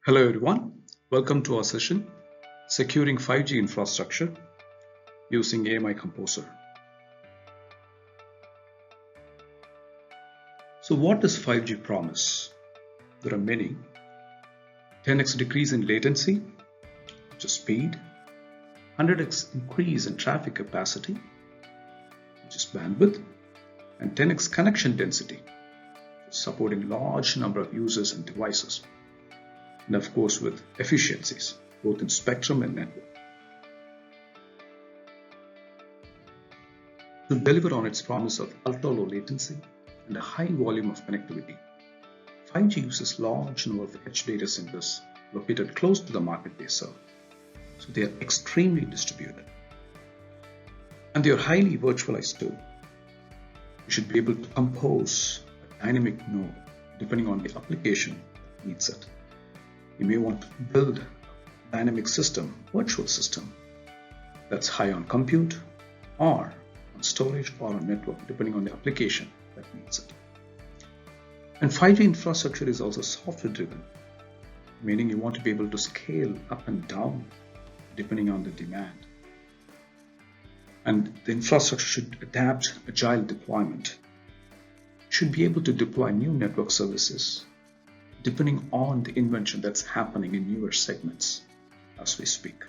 Hello everyone, welcome to our session, Securing 5G Infrastructure using AMI Composer. So what does 5G promise? There are many. 10x decrease in latency, which is speed, 100x increase in traffic capacity, which is bandwidth, and 10x connection density, supporting large number of users and devices. And of course with efficiencies, both in spectrum and network. To deliver on its promise of ultra-low latency and a high volume of connectivity, 5G uses large number of edge data centers located close to the market they serve. So they are extremely distributed. And they are highly virtualized too. You should be able to compose a dynamic node depending on the application that needs it. You may want to build a dynamic system, virtual system, that's high on compute or on storage or on network, depending on the application that needs it. And 5G infrastructure is also software driven, meaning you want to be able to scale up and down depending on the demand. And the infrastructure should adapt agile deployment, should be able to deploy new network services depending on the invention that's happening in newer segments as we speak.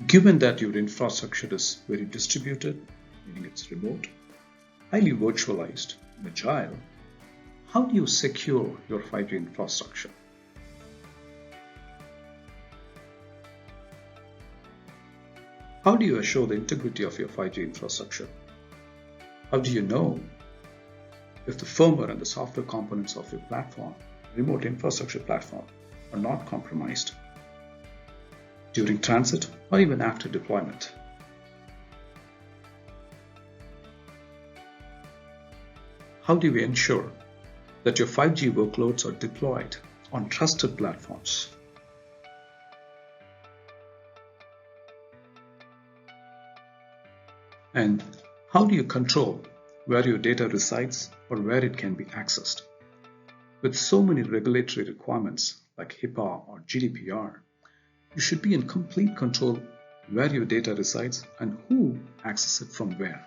Given that your infrastructure is very distributed, meaning it's remote, highly virtualized, and agile, how do you secure your 5G infrastructure? How do you assure the integrity of your 5G infrastructure? How do you know if the firmware and the software components of your platform, remote infrastructure platform, are not compromised during transit or even after deployment? How do you ensure that your 5G workloads are deployed on trusted platforms? And how do you control where your data resides or where it can be accessed? With so many regulatory requirements like HIPAA or GDPR, you should be in complete control where your data resides and who accesses it from where.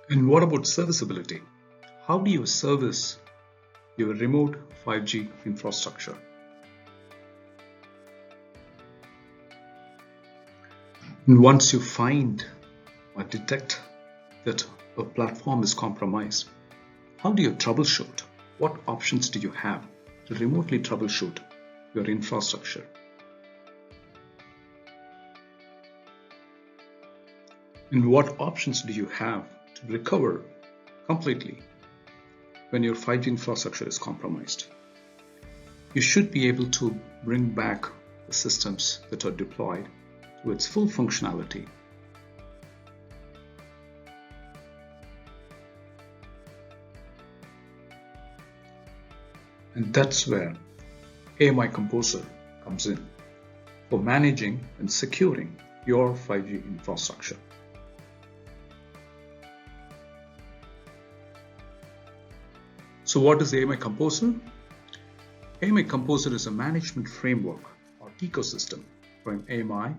And what about serviceability? How do you service your remote 5G infrastructure? And once you find or detect that a platform is compromised, how do you troubleshoot? What options do you have to remotely troubleshoot your infrastructure? And what options do you have to recover completely when your 5G infrastructure is compromised? You should be able to bring back the systems that are deployed to its full functionality. And that's where AMI Composer comes in for managing and securing your 5G infrastructure. So what is AMI Composer? AMI Composer is a management framework or ecosystem from AMI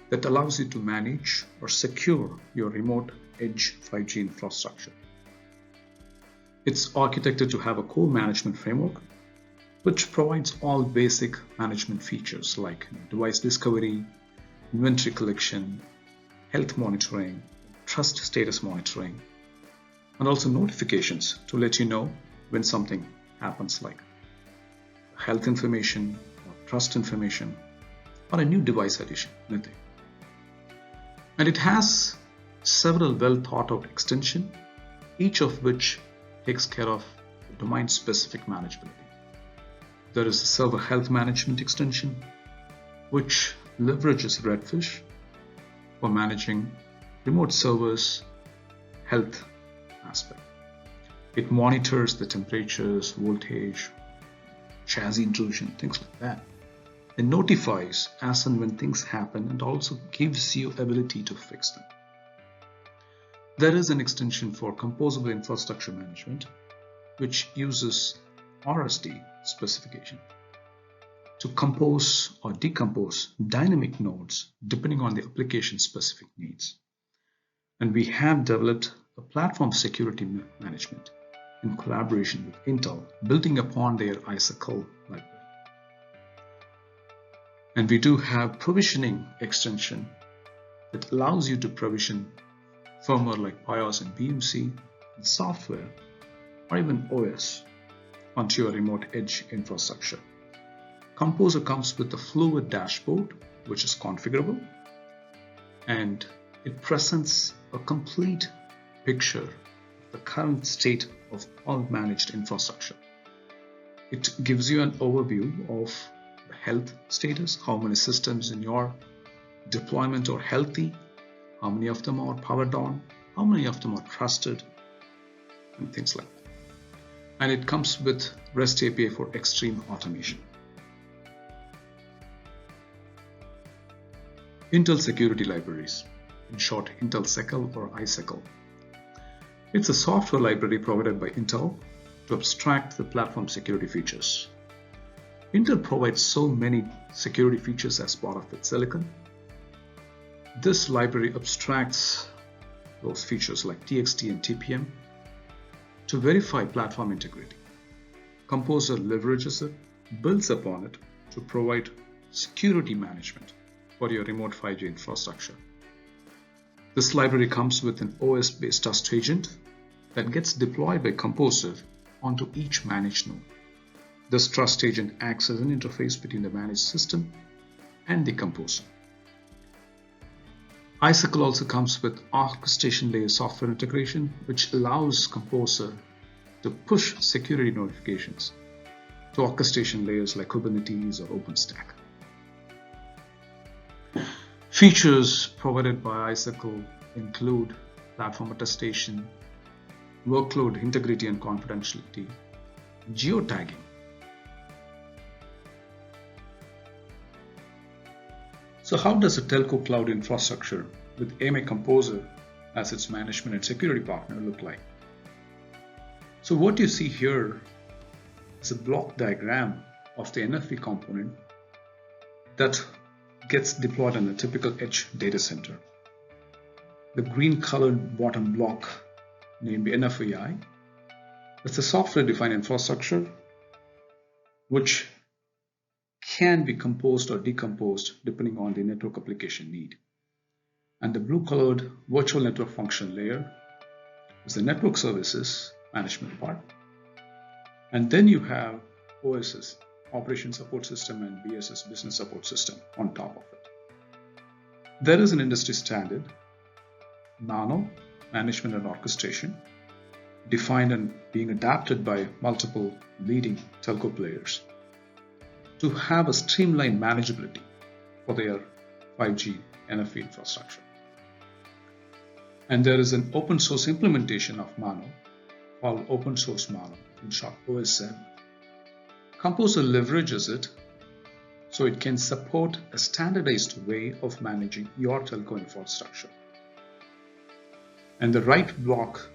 that allows you to manage or secure your remote edge 5G infrastructure. It's architected to have a core management framework which provides all basic management features like device discovery, inventory collection, health monitoring, trust status monitoring, and also notifications to let you know when something happens like health information or trust information or a new device addition, anything. And it has several well thought out extensions, each of which takes care of domain specific manageability. There is a server health management extension, which leverages Redfish for managing remote servers health aspect. It monitors the temperatures, voltage, chassis intrusion, things like that. It notifies as and when things happen and also gives you ability to fix them. There is an extension for composable infrastructure management, which uses RSD specification to compose or decompose dynamic nodes depending on the application specific needs. And we have developed a platform security management in collaboration with Intel, building upon their Icicle library. And we do have provisioning extension that allows you to provision firmware like BIOS and BMC, and software or even OS onto your remote edge infrastructure. Composer comes with a fluid dashboard which is configurable, and it presents a complete picture of the current state of all managed infrastructure. It gives you an overview of the health status, how many systems in your deployment are healthy, how many of them are powered on, how many of them are trusted, and things like that. And it comes with REST API for extreme automation. Intel security libraries, in short Intel Secl or Icicle. It's a software library provided by Intel to abstract the platform security features. Intel provides so many security features as part of its silicon. This library abstracts those features like TXT and TPM to verify platform integrity. Composer leverages it, builds upon it to provide security management for your remote 5G infrastructure. This library comes with an OS-based trust agent that gets deployed by Composer onto each managed node. This trust agent acts as an interface between the managed system and the Composer. Icicle also comes with orchestration layer software integration, which allows Composer to push security notifications to orchestration layers like Kubernetes or OpenStack. Features provided by Icicle include platform attestation, workload integrity and confidentiality, geotagging. So how does a telco cloud infrastructure with AMI Composer as its management and security partner look like? So what you see here is a block diagram of the NFV component that gets deployed in a typical edge data center. The green colored bottom block named NFVI, it's a software-defined infrastructure which can be composed or decomposed depending on the network application need. And the blue colored virtual network function layer is the network services management part. And then you have OSS, Operation Support System, and BSS, Business Support System, on top of it. There is an industry standard, Nano, Management and Orchestration, defined and being adapted by multiple leading telco players to have a streamlined manageability for their 5G NFV infrastructure. And there is an open source implementation of Nano called Open Source Nano, in short OSM. Composer leverages it so it can support a standardized way of managing your telco infrastructure. And the right block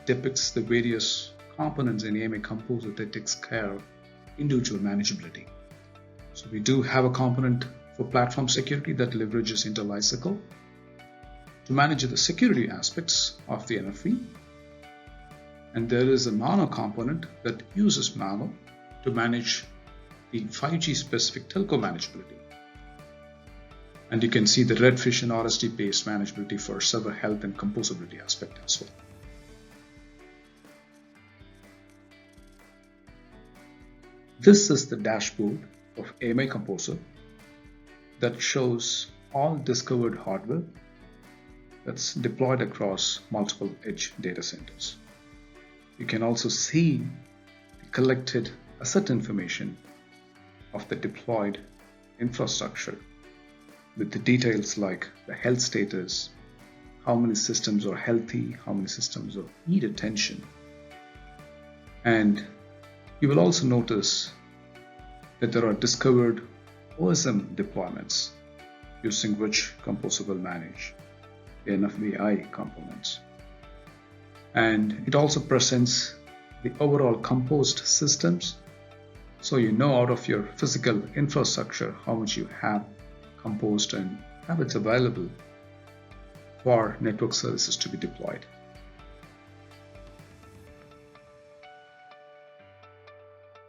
depicts the various components in AMI Composer that takes care of individual manageability. So we do have a component for platform security that leverages Intel Icicle to manage the security aspects of the NFV. And there is a Nano component that uses Nano to manage the 5G specific telco manageability. And you can see the Redfish and RSD based manageability for server health and composability aspect as well. This is the dashboard of AMI Composer that shows all discovered hardware that's deployed across multiple edge data centers. You can also see the collected asset information of the deployed infrastructure with the details like the health status, how many systems are healthy, how many systems need attention. And you will also notice that there are discovered OSM deployments, using which composable manage NFVI components. And it also presents the overall composed systems, so you know out of your physical infrastructure how much you have composed and have it available for network services to be deployed.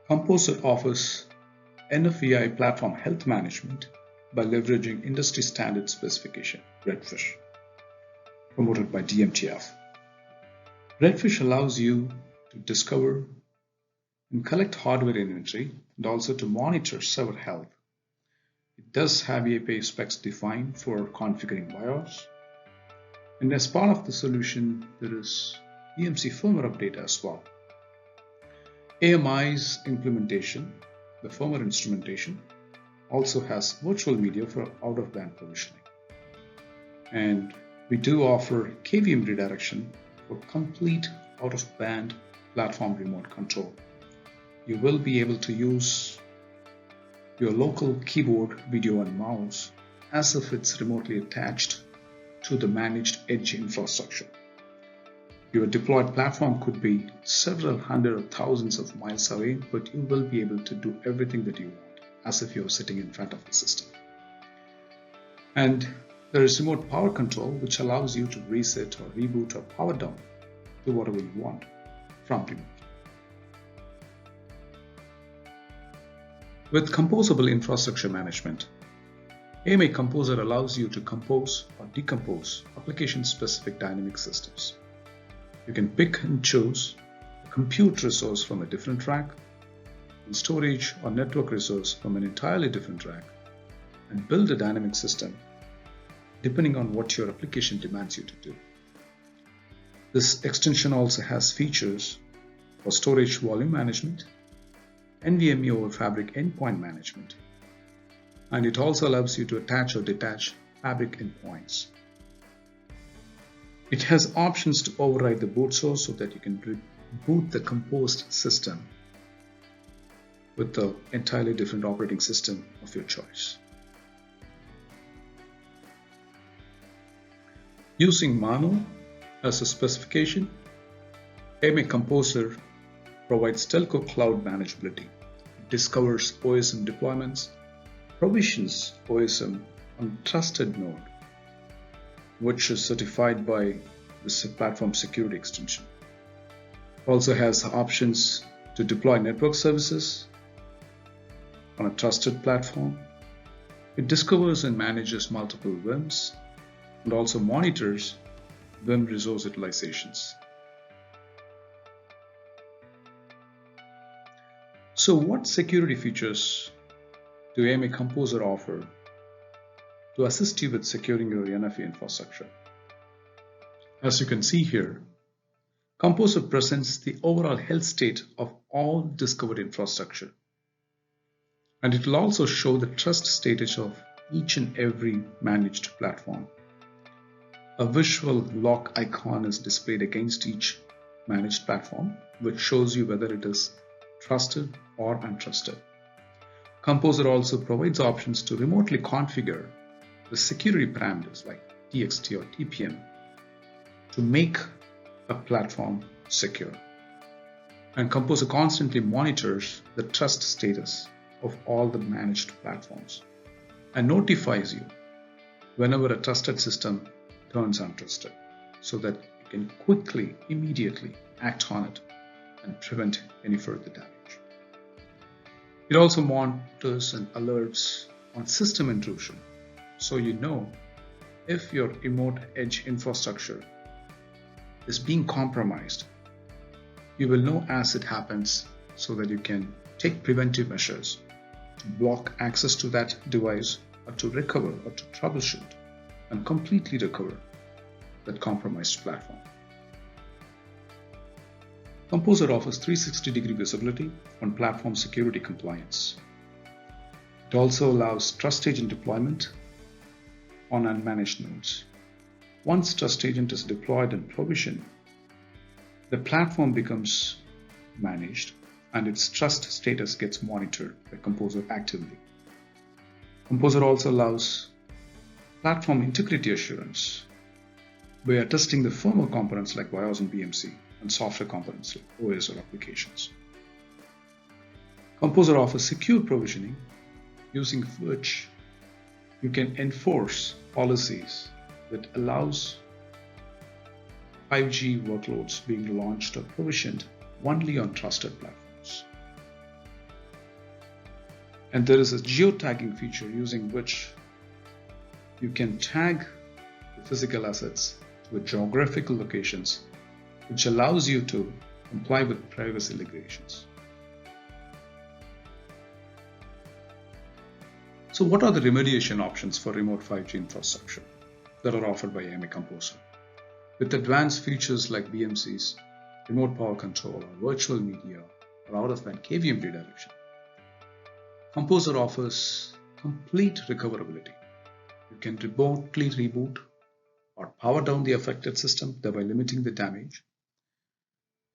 Composer offers NFVI platform health management by leveraging industry standard specification, Redfish, promoted by DMTF. Redfish allows you to discover and collect hardware inventory and also to monitor server health. It does have API specs defined for configuring BIOS. And as part of the solution, there is EMC firmware update as well. AMI's implementation, the firmware instrumentation, also has virtual media for out-of-band provisioning. And we do offer KVM redirection for complete out-of-band platform remote control. You will be able to use your local keyboard, video, and mouse as if it's remotely attached to the managed edge infrastructure. Your deployed platform could be several hundred or thousands of miles away, but you will be able to do everything that you want as if you're sitting in front of the system. And there is remote power control, which allows you to reset or reboot or power down to whatever you want from remote. With composable infrastructure management, AMI Composer allows you to compose or decompose application-specific dynamic systems. You can pick and choose a compute resource from a different rack, and storage or network resource from an entirely different rack, and build a dynamic system depending on what your application demands you to do. This extension also has features for storage volume management, NVMe over Fabric endpoint management, and it also allows you to attach or detach Fabric endpoints. It has options to override the boot source so that you can boot the composed system with the entirely different operating system of your choice. Using Mono as a specification, AMI Composer provides telco cloud manageability. It discovers OSM deployments, provisions OSM on trusted node, which is certified by the platform security extension. It also has options to deploy network services on a trusted platform. It discovers and manages multiple VIMs and also monitors VIM resource utilizations. So what security features do AMI Composer offer to assist you with securing your NFV infrastructure? As you can see here, Composer presents the overall health state of all discovered infrastructure. And it will also show the trust status of each and every managed platform. A visual lock icon is displayed against each managed platform, which shows you whether it is trusted or untrusted. Composer also provides options to remotely configure the security parameters like TXT or TPM to make a platform secure. And Composer constantly monitors the trust status of all the managed platforms and notifies you whenever a trusted system turns untrusted, so that you can quickly, immediately act on it and prevent any further damage. It also monitors and alerts on system intrusion, so you know if your remote edge infrastructure is being compromised. You will know as it happens so that you can take preventive measures to block access to that device or to recover or to troubleshoot and completely recover that compromised platform. Composer offers 360-degree visibility on platform security compliance. It also allows trust agent deployment on unmanaged nodes. Once trust agent is deployed and provisioned, the platform becomes managed and its trust status gets monitored by Composer actively. Composer also allows platform integrity assurance by attesting the firmware components like BIOS and BMC and software components like OS or applications. Composer offers secure provisioning, using which you can enforce policies that allows 5G workloads being launched or provisioned only on trusted platforms. And there is a geotagging feature using which you can tag the physical assets to geographical locations, which allows you to comply with privacy regulations. So what are the remediation options for remote 5G infrastructure that are offered by AMI Composer? With advanced features like BMCs, remote power control, or virtual media, or out-of-band KVM redirection, Composer offers complete recoverability. You can remotely reboot or power down the affected system, thereby limiting the damage.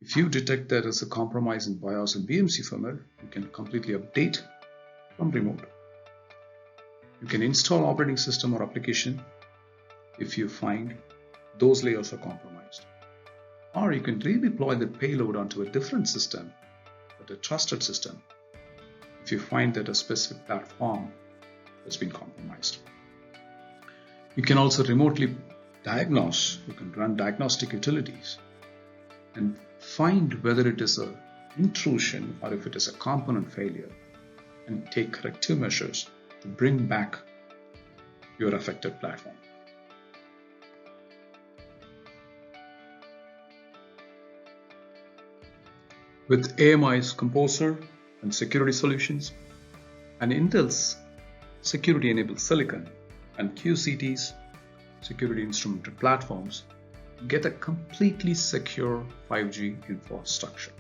If you detect there is a compromise in BIOS and BMC firmware, you can completely update from remote. You can install operating system or application if you find those layers are compromised. Or you can redeploy the payload onto a different system, but a trusted system, if you find that a specific platform has been compromised. You can also remotely diagnose. You can run diagnostic utilities and find whether it is an intrusion or if it is a component failure, and take corrective measures to bring back your affected platform. With AMI's Composer and security solutions, and Intel's security-enabled silicon and QCT's security instrumented platforms, get a completely secure 5G infrastructure.